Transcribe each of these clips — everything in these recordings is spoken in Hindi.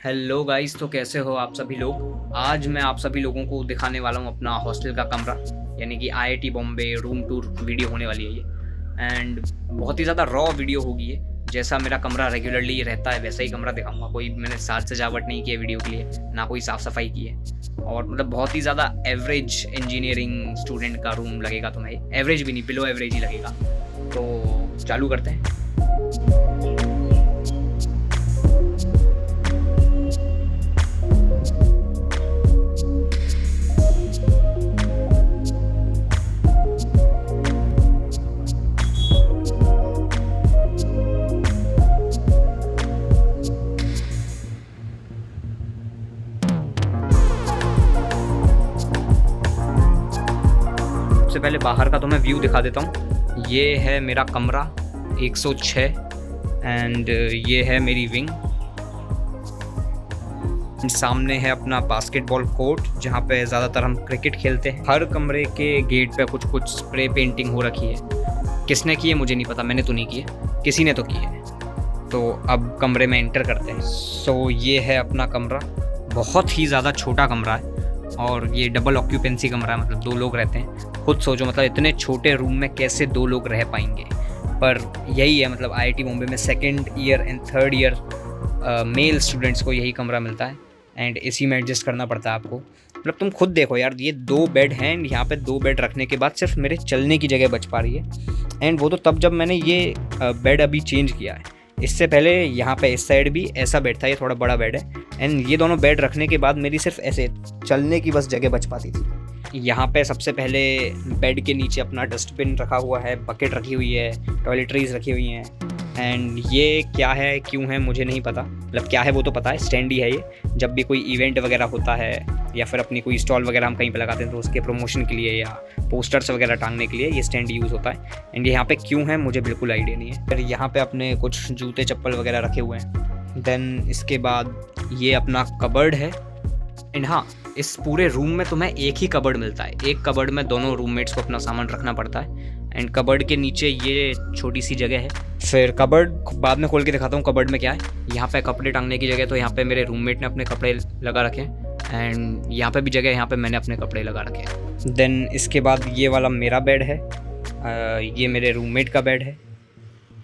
हेलो गाइस, तो कैसे हो आप सभी लोग। आज मैं आप सभी लोगों को दिखाने वाला हूँ अपना हॉस्टल का कमरा, यानी कि IIT Bombay room tour video होने वाली है ये। एंड बहुत ही ज़्यादा रॉ वीडियो होगी ये। जैसा मेरा कमरा रेगुलरली रहता है वैसा ही कमरा दिखाऊंगा। कोई मैंने साज सजावट नहीं की है वीडियो के लिए, ना कोई साफ़ सफाई की है। और मतलब बहुत ही ज़्यादा एवरेज इंजीनियरिंग स्टूडेंट का रूम लगेगा तुम्हें। एवरेज भी नहीं, बिलो एवरेज ही लगेगा। तो चालू करते हैं। सबसे पहले बाहर का तो मैं व्यू दिखा देता हूँ। ये है मेरा कमरा 106 एंड ये है मेरी विंग। सामने है अपना बास्केटबॉल कोर्ट जहाँ पे ज़्यादातर हम क्रिकेट खेलते हैं। हर कमरे के गेट पे कुछ कुछ स्प्रे पेंटिंग हो रखी है। किसने की है मुझे नहीं पता, मैंने तो नहीं की है, किसी ने तो की है। तो अब कमरे में एंटर करते हैं। सो ये है अपना कमरा। बहुत ही ज़्यादा छोटा कमरा है और ये डबल ऑक्यूपेंसी कमरा है, मतलब 2 लोग रहते हैं। खुद सोचो मतलब इतने छोटे रूम में कैसे 2 लोग रह पाएंगे। पर यही है, मतलब आईआईटी बॉम्बे में 2nd year and 3rd year male students को यही कमरा मिलता है एंड इसी में एडजस्ट करना पड़ता है आपको। मतलब तुम खुद देखो यार, ये 2 बेड हैं एंड यहाँ पे 2 बेड रखने के बाद सिर्फ मेरे चलने की जगह बच पा रही है। एंड वो तो तब जब मैंने ये बेड अभी चेंज किया है। इससे पहले यहाँ पे इस साइड भी ऐसा बेड था, ये थोड़ा बड़ा बेड है। एंड ये दोनों बेड रखने के बाद मेरी सिर्फ ऐसे चलने की बस जगह बच पाती थी। यहाँ पे सबसे पहले बेड के नीचे अपना डस्टबिन रखा हुआ है, बकेट रखी हुई है, टॉयलेटरीज रखी हुई हैं। एंड ये क्या है क्यों है मुझे नहीं पता, मतलब क्या है वो तो पता है, स्टैंड ही है ये। जब भी कोई इवेंट वगैरह होता है या फिर अपनी कोई स्टॉल वगैरह हम कहीं पे लगाते हैं तो उसके प्रमोशन के लिए या पोस्टर्स वगैरह टांगने के लिए ये स्टैंड यूज़ होता है। एंड यहाँ पे क्यों है मुझे बिल्कुल आइडिया नहीं है। फिर यहाँ पे अपने कुछ जूते चप्पल वगैरह रखे हुए हैं। देन इसके बाद ये अपना कबर्ड है। एंड हाँ, इस पूरे रूम में तुम्हें एक ही कबर्ड मिलता है। एक कबर्ड में दोनों रूममेट्स को अपना सामान रखना पड़ता है। एंड कबर्ड के नीचे ये छोटी सी जगह है। फिर कबर्ड बाद में खोल के दिखाता हूँ कबर्ड में क्या है। यहाँ पे कपड़े टांगने की जगह, तो यहाँ पे मेरे रूममेट ने अपने कपड़े लगा रखे हैं। एंड यहाँ पे भी जगह है, यहाँ पे मैंने अपने कपड़े लगा रखे हैं। देन इसके बाद ये वाला मेरा बेड है, ये मेरे रूममेट का बेड है।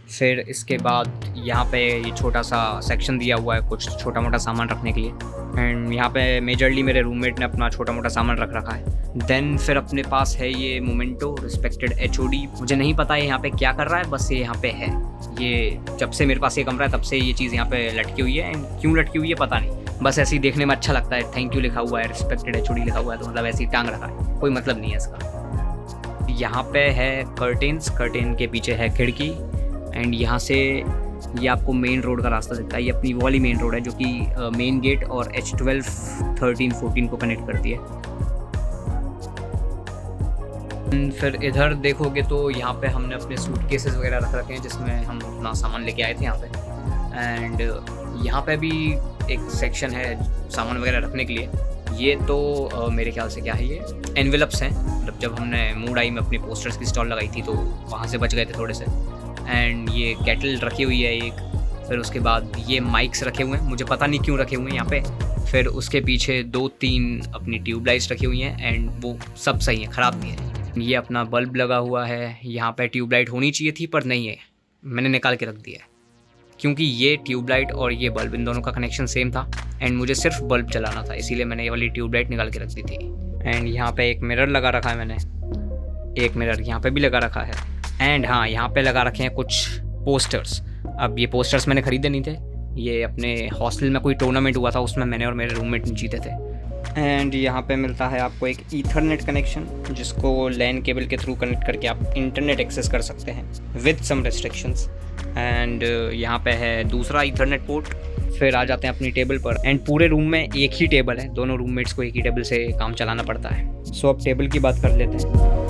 फिर इसके बाद यहाँ पे ये छोटा सा सेक्शन दिया हुआ है कुछ छोटा मोटा सामान रखने के लिए। एंड यहाँ पे मेजरली मेरे रूममेट ने अपना छोटा मोटा सामान रख रखा है। देन फिर अपने पास है ये मोमेंटो रिस्पेक्टेड एचओडी। मुझे नहीं पता है यहाँ पे क्या कर रहा है, बस ये यहाँ पे है। ये जब से मेरे पास ये कमरा है तब से ये चीज़ यहाँ पे लटकी हुई है। एंड क्यों लटकी हुई है पता नहीं, बस ऐसे ही देखने में अच्छा लगता है। थैंक यू लिखा हुआ है, रिस्पेक्टेड एचओडी लिखा हुआ है, तो मतलब ऐसे ही टांग रखा है, कोई मतलब नहीं है इसका। यहाँ पे है कर्टेन्स, कर्टेन के पीछे है खिड़की। एंड यहाँ से ये आपको मेन रोड का रास्ता दिखता है। ये अपनी वो वाली मेन रोड है जो कि मेन गेट और H12, 13, 14 को कनेक्ट करती है। फिर इधर देखोगे तो यहाँ पे हमने अपने सूटकेसेस वगैरह रख रखे हैं जिसमें हम अपना सामान लेके आए थे यहाँ पे। एंड यहाँ पे भी एक सेक्शन है सामान वगैरह रखने के लिए। ये तो मेरे ख्याल से क्या है, ये एनवेलप्स हैं। मतलब जब हमने मूड आई में अपनी पोस्टर्स की स्टॉल लगाई थी तो वहाँ से बच गए थे थोड़े से। एंड ये केटल रखी हुई है एक। फिर उसके बाद ये माइक्स रखे हुए हैं, मुझे पता नहीं क्यों रखे हुए हैं यहाँ पे। फिर उसके पीछे 2-3 अपनी ट्यूबलाइट्स रखी हुई हैं एंड वो सब सही है, ख़राब नहीं है। ये अपना बल्ब लगा हुआ है। यहाँ पे ट्यूबलाइट होनी चाहिए थी पर नहीं है, मैंने निकाल के रख दिया है क्योंकि ये ट्यूबलाइट और ये बल्ब इन दोनों का कनेक्शन सेम था एंड मुझे सिर्फ बल्ब चलाना था, इसीलिए मैंने ये वाली ट्यूबलाइट निकाल के रख दी थी। एंड यहाँ पे एक मिरर लगा रखा है मैंने, एक मिरर यहाँ पे भी लगा रखा है। एंड हाँ, यहाँ पे लगा रखे हैं कुछ पोस्टर्स। अब ये पोस्टर्स मैंने ख़रीदे नहीं थे, ये अपने हॉस्टल में कोई टूर्नामेंट हुआ था उसमें मैंने और मेरे रूममेट जीते थे। एंड यहाँ पे मिलता है आपको एक ईथरनेट कनेक्शन जिसको लैन केबल के थ्रू कनेक्ट करके आप इंटरनेट एक्सेस कर सकते हैं विद सम रेस्ट्रिक्शंस। एंड यहाँ पे है दूसरा ईथरनेट पोर्ट। फिर आ जाते हैं अपनी टेबल पर। एंड पूरे रूम में एक ही टेबल है, दोनों रूममेट्स को एक ही टेबल से काम चलाना पड़ता है। सो अब टेबल की बात कर लेते हैं।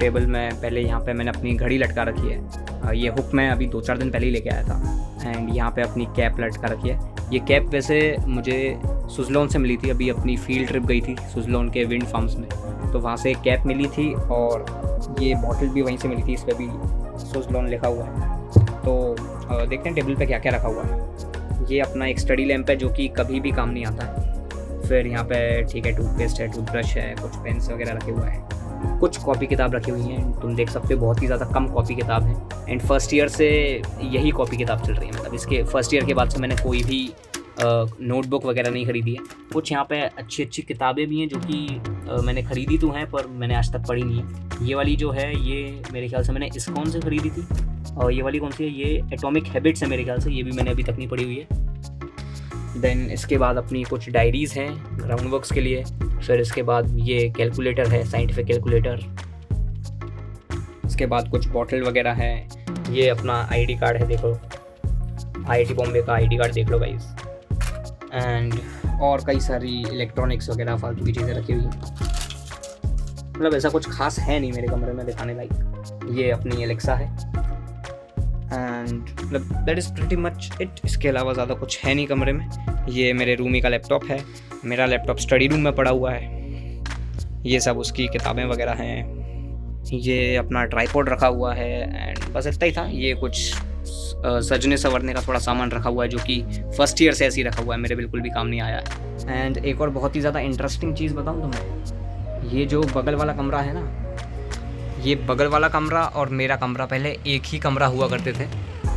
टेबल में पहले यहाँ पे मैंने अपनी घड़ी लटका रखी है। ये हुक मैं अभी 2-4 दिन पहले ही लेके आया था। एंड यहाँ पे अपनी कैप लटका रखी है। ये कैप वैसे मुझे सुजलोन से मिली थी। अभी अपनी फील्ड ट्रिप गई थी सुजलोन के विंड फार्म्स में, तो वहाँ से एक कैप मिली थी और ये बॉटल भी वहीं से मिली थी। इस पर भी सुजलोन लिखा हुआ है। तो देखते हैं टेबल पे क्या क्या रखा हुआ है। ये अपना एक स्टडी लैंप है जो कि कभी भी काम नहीं आता है। फिर यहाँ पे ठीक है टूथपेस्ट है, टूथब्रश है, कुछ पेन्स वगैरह रखे हुए हैं, कुछ कॉपी किताब रखी हुई हैं। तुम देख सकते हो बहुत ही ज़्यादा कम कॉपी किताब है। एंड फर्स्ट ईयर से यही कॉपी किताब चल रही है। मतलब इसके फर्स्ट ईयर के बाद से मैंने कोई भी नोटबुक वगैरह नहीं खरीदी है। कुछ यहाँ पे अच्छी अच्छी किताबें भी हैं जो कि मैंने ख़रीदी तो हैं पर मैंने आज तक पढ़ी नहीं है। ये वाली जो है ये मेरे ख्याल से मैंने ISKCON से ख़रीदी थी। और ये वाली कौन सी है, ये एटॉमिक हैबिट्स है मेरे ख्याल से, ये भी मैंने अभी तक नहीं पढ़ी हुई है। देन इसके बाद अपनी कुछ डायरीज़ हैं ग्राउंड वर्क्स के लिए। फिर इसके बाद ये कैलकुलेटर है, साइंटिफिक कैलकुलेटर। इसके बाद कुछ बॉटल वगैरह है। ये अपना ID कार्ड है, देखो IIT बॉम्बे का ID कार्ड देख लो गाइस। एंड और कई सारी इलेक्ट्रॉनिक्स वगैरह फालतू की चीज़ें रखी हुई हैं। मतलब ऐसा कुछ खास है नहीं मेरे कमरे में दिखाने लायक। ये अपनी एलेक्सा है एंड मतलब that is pretty much it. इसके अलावा ज़्यादा कुछ है नहीं कमरे में। ये मेरे रूमी का लैपटॉप है। मेरा लैपटॉप स्टडी रूम में पड़ा हुआ है। ये सब उसकी किताबें वगैरह हैं। ये अपना ट्राइपॉड रखा हुआ है एंड बस इतना ही था। ये कुछ सजने संवरने का थोड़ा सामान रखा हुआ है जो कि फर्स्ट ईयर से ऐसे ही रखा हुआ है, मेरे बिल्कुल भी काम नहीं आया है। एंड एक और बहुत ही ज़्यादा इंटरेस्टिंग चीज़ बताऊँ तुम्हें, ये जो बगल वाला कमरा है ना, ये बगल वाला कमरा और मेरा कमरा पहले एक ही कमरा हुआ करते थे।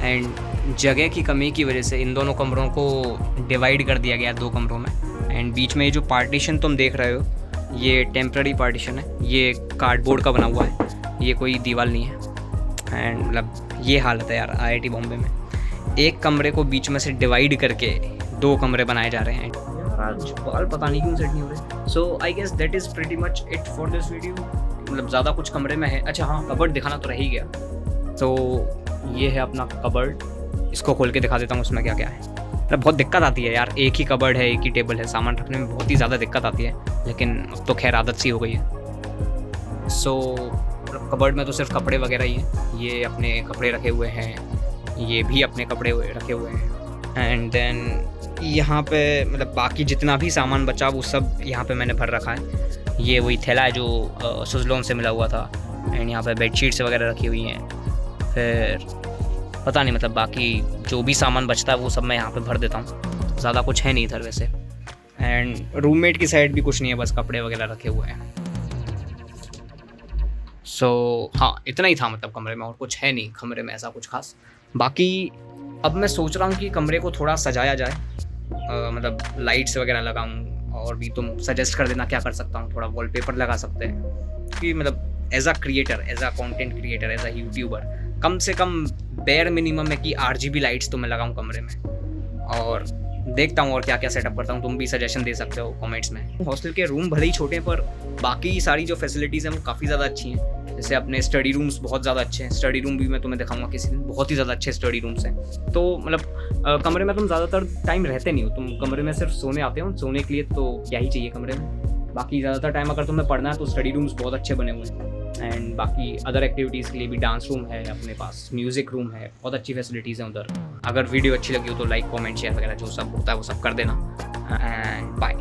एंड जगह की कमी की वजह से इन दोनों कमरों को डिवाइड कर दिया गया 2 कमरों में। एंड बीच में ये जो पार्टीशन तुम देख रहे हो, ये टेम्प्रेरी पार्टीशन है। ये कार्डबोर्ड का बना हुआ है, ये कोई दीवार नहीं है। एंड मतलब ये हालत है यार IIT बॉम्बे में। एक कमरे को बीच में से डिवाइड करके 2 कमरे बनाए जा रहे हैं। यार आज बाल पता नहीं क्यों सेट नहीं हो रहे। So I guess that is pretty much it for this video. मतलब ज़्यादा कुछ कमरे में है। अच्छा हाँ, कबर्ड दिखाना तो रह ही गया। तो ये है अपना कबर्ड, इसको खोल के दिखा देता हूँ उसमें क्या क्या है। मतलब बहुत दिक्कत आती है यार, एक ही कबर्ड है, एक ही टेबल है, सामान रखने में बहुत ही ज़्यादा दिक्कत आती है। लेकिन अब तो खैर आदत सी हो गई है। सो कबर्ड में तो सिर्फ कपड़े वगैरह ही हैं। ये अपने कपड़े रखे हुए हैं, ये भी अपने कपड़े रखे हुए हैं। एंड देन यहाँ पे मतलब बाकी जितना भी सामान बचा वो सब यहाँ पे मैंने भर रखा है। ये वही थैला है जो सुजलोन से मिला हुआ था। एंड यहाँ पे बेडशीट्स वगैरह रखी हुई हैं। फिर पता नहीं मतलब बाकी जो भी सामान बचता है वो सब मैं यहाँ पे भर देता हूँ। ज़्यादा कुछ है नहीं इधर वैसे। एंड रूममेट की साइड भी कुछ नहीं है, बस कपड़े वगैरह रखे हुए हैं। सो हाँ, इतना ही था मतलब कमरे में, और कुछ है नहीं कमरे में ऐसा कुछ खास। बाकी अब मैं सोच रहा हूँ कि कमरे को थोड़ा सजाया जाए। मतलब लाइट्स वगैरह लगाऊँ, और भी तुम सजेस्ट कर देना क्या कर सकता हूँ। थोड़ा वॉलपेपर लगा सकते हैं कि मतलब as a creator, as a content creator, as a YouTuber कम से कम बेयर मिनिमम है कि RGB लाइट्स तो मैं लगाऊँ कमरे में। और देखता हूँ और क्या क्या सेटअप करता हूँ। तुम भी सजेशन दे सकते हो कमेंट्स में। हॉस्टल के रूम भले ही छोटे हैं पर बाकी सारी जो फैसिलिटीज़ हैं वो काफ़ी ज़्यादा अच्छी हैं। जैसे अपने स्टडी रूम्स बहुत ज़्यादा अच्छे हैं। स्टडी रूम भी मैं तुम्हें दिखाऊंगा किसी दिन, बहुत ही ज़्यादा अच्छे स्टडी रूम्स हैं। तो मतलब कमरे में तुम ज़्यादातर टाइम रहते नहीं हो, तुम कमरे में सिर्फ सोने आते हो। सोने के लिए तो क्या ही चाहिए कमरे में। बाकी ज़्यादातर टाइम अगर तुम्हें पढ़ना है तो स्टडी रूम्स बहुत अच्छे बने हुए हैं। एंड बाकी अदर एक्टिविटीज़ के लिए भी डांस रूम है अपने पास, म्यूज़िक रूम है, बहुत अच्छी फैसिलिटीज़ हैं उधर। अगर वीडियो अच्छी लगी हो तो लाइक, कमेंट, शेयर वगैरह जो सब होता है वो सब कर देना। And bye.